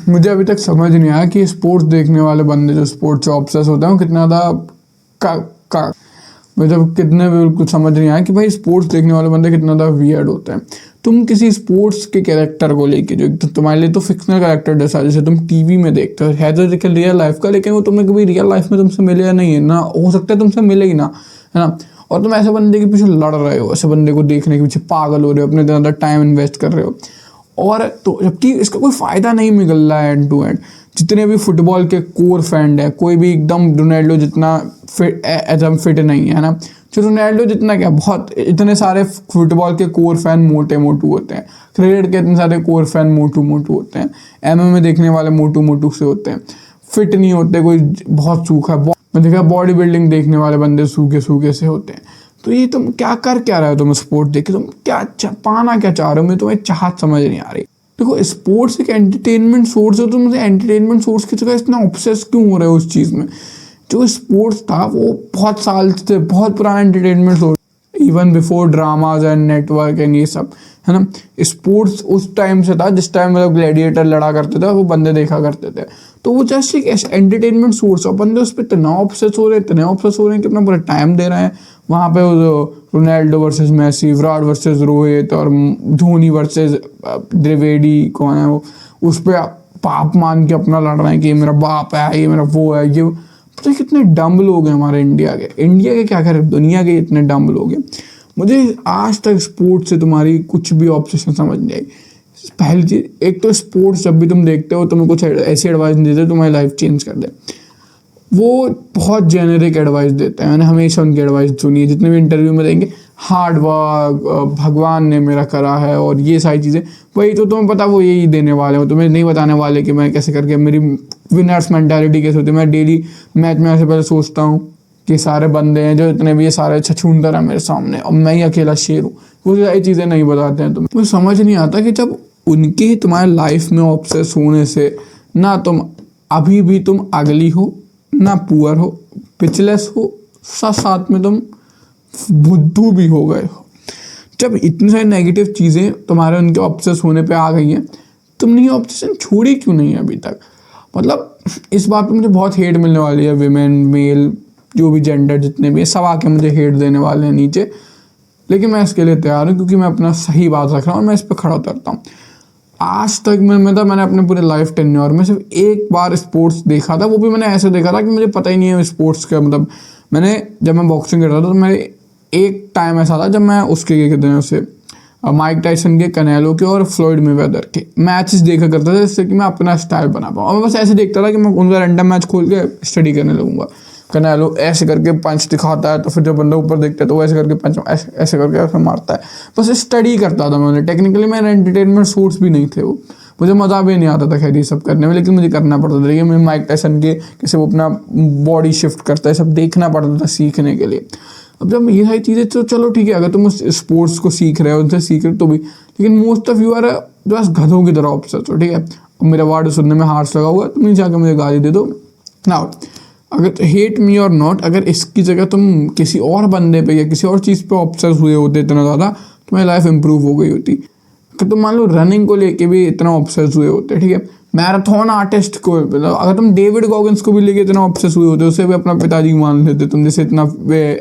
मुझे अभी तक समझ नहीं आया कि स्पोर्ट्स देखने वाले बंदे जो स्पोर्ट्स से ऑब्सेस होते हैं वो कितना ज़्यादा का मुझे कितने बिल्कुल समझ नहीं आया कि भाई स्पोर्ट्स देखने वाले बंदे कितना ज़्यादा वियर्ड होते हैं। तुम किसी स्पोर्ट्स के कैरेक्टर को लेके जो तो तुम्हारे लिए तो फिक्शनल कैरेक्टर जैसा जैसे तुम टीवी में देखते हो है तो देखिए रियल लाइफ का, लेकिन वो तुम्हें कभी रियल लाइफ में तुमसे मिले या नहीं है ना, हो सकता है तुमसे मिले ही ना, है ना। और तुम ऐसे बंदे के पीछे लड़ रहे हो, ऐसे बंदे को देखने के पीछे पागल हो रहे हो, अपने ज़्यादा टाइम इन्वेस्ट कर रहे हो, और तो जबकि इसका कोई फ़ायदा नहीं मिल रहा है एंड टू एंड। जितने भी फुटबॉल के कोर फैन है, कोई भी एकदम रोनाल्डो जितना एकदम फिट नहीं है ना, जो रोनाल्डो जितना क्या बहुत इतने सारे फुटबॉल के कोर फैन मोटे मोटू होते हैं, क्रिकेट के इतने सारे कोर फैन मोटू मोटू होते हैं, एमएमए देखने वाले मोटू मोटू से होते हैं, फिट नहीं होते, कोई बहुत सूखा, मैं देखा बॉडी बिल्डिंग देखने वाले बंदे सूखे सूखे से होते हैं। तो ये तुम क्या कर क्या रहे हो, तुम स्पोर्ट देख के तुम क्या पाना क्या चाह रहे हो, मैं तुम्हें चाहत समझ नहीं आ रही। देखो स्पोर्ट्स एक एंटरटेनमेंट सोर्स है, तो मुझे एंटरटेनमेंट सोर्स की जगह इतना ऑब्सेस क्यों हो रहे हो उस चीज़ में। जो स्पोर्ट्स था वो बहुत साल से बहुत पुराना entertainment source, even before dramas and network and ये सब, है ना। स्पोर्ट्स उस टाइम से था जिस टाइम मतलब ग्लैडिएटर लड़ा करते थे, वो बंदे देखा करते थे, तो वो जस्ट एक एंटरटेनमेंट सोर्स है। बंदे उस पर इतना ऑब्सेस हो रहे हैं, इतने ऑब्सेस हो रहे हैं कि अपना पूरा टाइम दे रहे हैं वहाँ पे। Ronaldo versus Messi, Virat versus Rohit, और धोनी वर्सेस द्विवेदी कौन है वो, उस पर पाप मान के अपना लड़ रहे हैं कि ये मेरा बाप है, ये मेरा वो है, ये पता है कितने डम्ब लोग हैं हमारे इंडिया के क्या करें, दुनिया के इतने डम्ब लोग हैं। मुझे आज तक स्पोर्ट्स से तुम्हारी कुछ भी ऑब्सेशन समझ नहीं आई। पहली चीज़, एक तो स्पोर्ट्स जब भी तुम देखते हो तुम्हें कुछ ऐसी एडवाइस नहीं देते तुम्हारी लाइफ चेंज कर दे, वो बहुत जेनेरिक एडवाइस देते हैं। मैंने हमेशा उनकी एडवाइस सुनी है, जितने भी इंटरव्यू में देंगे हार्ड वर्क, भगवान ने मेरा करा है और ये सारी चीज़ें, वही तो तुम्हें पता वो यही देने वाले हो, तुम्हें नहीं बताने वाले कि मैं कैसे करके मेरी विनर्स मेंटालिटी कैसे होती है। मैं डेली मैच में ऐसे पहले सोचता हूँ कि सारे बंदे हैं जो इतने भी ये सारे छछूंदर हैं मेरे सामने और मैं ही अकेला शेर हूँ, वो सारी चीज़ें नहीं बताते हैं। तुम्हें समझ नहीं आता कि जब उनकी तुम्हारे लाइफ में ऑब्सेस होने से ना तुम अभी भी तुम अगली हो, ना पुअर हो, पिछलेस हो, साथ में तुम बुद्धू भी हो गए हो। जब इतनी सारी नेगेटिव चीज़ें तुम्हारे उनके ऑब्सेस होने पे आ गई हैं, तुमने ये ऑब्सेशन छोड़ी क्यों नहीं है अभी तक। मतलब इस बात पे मुझे बहुत हेट मिलने वाली है, विमेन मेल जो भी जेंडर जितने भी हैं सब आके मुझे हेट देने वाले हैं नीचे, लेकिन मैं इसके लिए तैयार हूँ क्योंकि मैं अपना सही बात रख रहा हूँ और मैं इस पर खड़ा उतरता हूँ। आज तक मैंने अपने पूरे लाइफ टेन्योर में सिर्फ एक बार स्पोर्ट्स देखा था, वो भी मैंने ऐसे देखा था कि मुझे पता ही नहीं है स्पोर्ट्स का मतलब। जब मैं बॉक्सिंग करता था तो मेरे एक टाइम ऐसा था जब मैं उसके क्या कहते हैं उसे माइक टाइसन के, कनेलो के और फ्लॉयड मेवेदर के मैचेस देखा करता था, जिससे कि मैं अपना स्टाइल बना पाऊँ। और मैं बस ऐसे देखता था कि मैं उनका रैंडम मैच खोल के स्टडी करने लगूंगा। कनेलो ऐसे करके पंच दिखाता है तो फिर जब बंदा ऊपर देखता है तो वो ऐसे करके पंच ऐसे करके ऐसे मारता है, बस स्टडी करता था मैंने। टेक्निकली मेरे एंटरटेनमेंट सोर्स भी नहीं थे वो, मुझे मज़ा भी नहीं आता था खैर ये सब करने में, लेकिन मुझे करना पड़ता था। देखिए मैं माइक टाइसन के कैसे वो अपना बॉडी शिफ्ट करता है सब देखना पड़ता था सीखने के लिए। अब जब ये सारी चीज़ें तो चलो ठीक है, अगर तुम उस स्पोर्ट्स को सीख रहे हो उनसे सीख रहे हो तो भी, लेकिन मोस्ट ऑफ यू आर बस गधों की तरह ऑब्सेस हो, ठीक है। अब मेरा वर्ड सुनने में हार्श लगा हुआ, तुम नीचे आकर मुझे गाली दे दो ना। अगर हेट मी और नॉट, अगर इसकी जगह तुम किसी और बंदे पे या किसी और चीज़ पे ऑब्सेस हुए होते इतना ज़्यादा, तुम्हारी लाइफ इंप्रूव हो गई होती। अगर तुम मान लो रनिंग को लेके भी इतना ऑब्सेस हुए होते, ठीक है, मैराथन आर्टिस्ट को, अगर तुम डेविड गॉगिन्स को भी लेके इतना ऑब्सेस हुए होते, उसे भी अपना पिताजी मान लेते तुम, जैसे इतना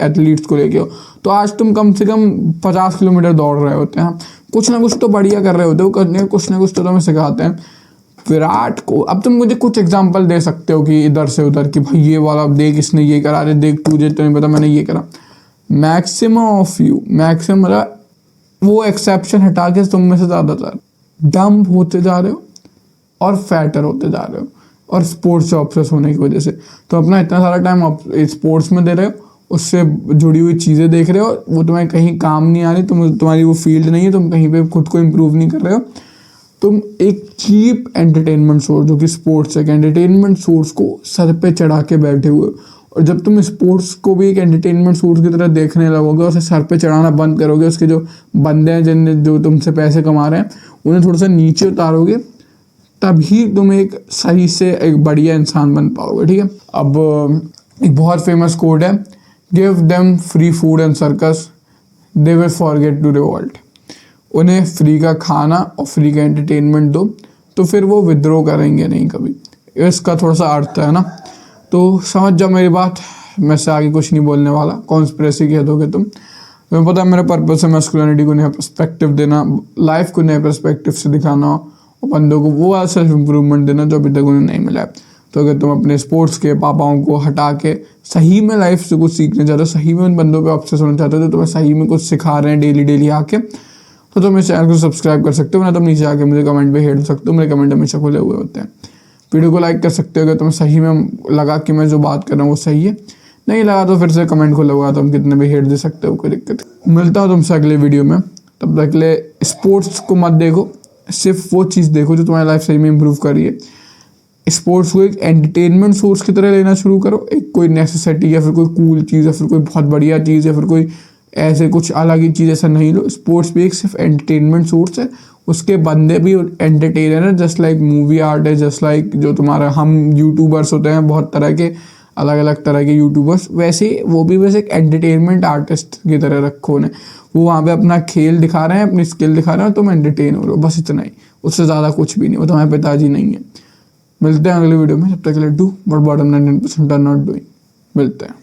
एथलीट्स को लेके हो, तो आज तुम कम से कम 50 किलोमीटर दौड़ रहे होते हैं। कुछ ना कुछ तो बढ़िया कर रहे होते हो, करने कुछ ना कुछ तो तुम्हें सिखाते हैं। विराट को अब तुम मुझे कुछ एग्जांपल दे सकते हो कि इधर से उधर कि भाई ये वाला देख इसने ये करा, अरे देख तुझे तो नहीं पता मैंने ये करा। मैक्सिमम ऑफ यू, मैक्सिमम मतलब वो एक्सेप्शन हटा के तुम में से ज़्यादातर डम्ब होते जा रहे हो और फैटर होते जा रहे हो, और स्पोर्ट्स से ऑब्सेस होने की वजह से तो अपना इतना सारा टाइम स्पोर्ट्स में दे रहे हो, उससे जुड़ी हुई चीज़ें देख रहे हो, वो तुम्हें कहीं काम नहीं आ रही, तुम्हारी वो फील्ड नहीं है, तुम कहीं पे खुद को इम्प्रूव नहीं कर रहे हो। तुम एक चीप एंटरटेनमेंट सोर्स जो कि स्पोर्ट्स है, एंटरटेनमेंट सोर्स को सर पे चढ़ा के बैठे हुए हो, और जब तुम स्पोर्ट्स को भी एक एंटरटेनमेंट सोर्स की तरह देखने लगोगे और उसे सर पे चढ़ाना बंद करोगे, उसके जो बंदे हैं जो तुमसे पैसे कमा रहे हैं उन्हें थोड़ा सा नीचे उतारोगे, तभी तुम एक सही से एक बढ़िया इंसान बन पाओगे, ठीक है। अब एक बहुत फेमस कोड है, give them free food and circus they will forget to revolt. उन्हें फ्री का खाना और फ्री का एंटरटेनमेंट दो, तो फिर वो विद्रो करेंगे नहीं कभी। इसका थोड़ा सा अर्थ है ना, तो समझ जाओ मेरी बात। मैं से आगे कुछ नहीं बोलने वाला, कॉन्स्पिरेसी कह दोगे तुम। तुम्हें पता है मेरा पर्पस है मैस्कुलिनिटी को नया पर्सपेक्टिव देना, लाइफ को नए पर्सपेक्टिव से दिखाना और बंदों को वो सेल्फ इम्प्रूवमेंट देना जो अभी तक उन्हें नहीं मिला है। तो अगर तुम अपने स्पोर्ट्स के पापाओं को हटा के सही में लाइफ से कुछ सीखना चाहते हो, सही में उन बंदों पे ऑब्सेस होना चाहते हो, तो तुम्हें सही में कुछ सिखा रहे हैं डेली डेली आके, तो तुम इस चैनल को सब्सक्राइब कर सकते हो। ना तुम नीचे आके मुझे कमेंट पे हेट सकते हो, मेरे कमेंट हमेशा खुले हुए होते हैं। वीडियो को लाइक कर सकते हो अगर तुम्हें सही में लगा कि मैं जो बात कर रहा हूँ वो सही है, नहीं लगा तो फिर से कमेंट खुला हुआ, तुम कितने भी हेट दे सकते हो, कोई दिक्कत। मिलता हूँ तुमसे अगले वीडियो में, तब तक के लिए स्पोर्ट्स को मत देखो, सिर्फ वो चीज़ देखो जो तुम्हारी लाइफ सही में इम्प्रूव करी है। स्पोर्ट्स को एक एंटरटेनमेंट सोर्स की तरह लेना शुरू करो, एक कोई नेसेसिटी या फिर कोई कूल चीज़ या फिर कोई बहुत बढ़िया चीज़ या फिर कोई ऐसे कुछ अलग ही चीज़ ऐसा नहीं लो। स्पोर्ट्स भी एक सिर्फ एंटरटेनमेंट सोर्स है, उसके बंदे भी एंटरटेनर है, जस्ट लाइक मूवी आर्ट है, जस्ट लाइक जो तुम्हारा हम यूट्यूबर्स होते हैं बहुत तरह के, अलग अलग तरह के यूट्यूबर्स, वैसे वो भी बस एक एंटरटेनमेंट आर्टिस्ट की तरह रखो उन्हें। वो वहाँ पे अपना खेल दिखा रहे हैं, अपनी स्किल दिखा रहे हैं, तुम एंटरटेन हो रहे हो, बस इतना ही, उससे ज़्यादा कुछ भी नहीं। वो तुम्हारे पिताजी नहीं है। मिलते हैं अगले वीडियो में, तब तक के लिए do but bottom 99% are not doing. मिलते हैं।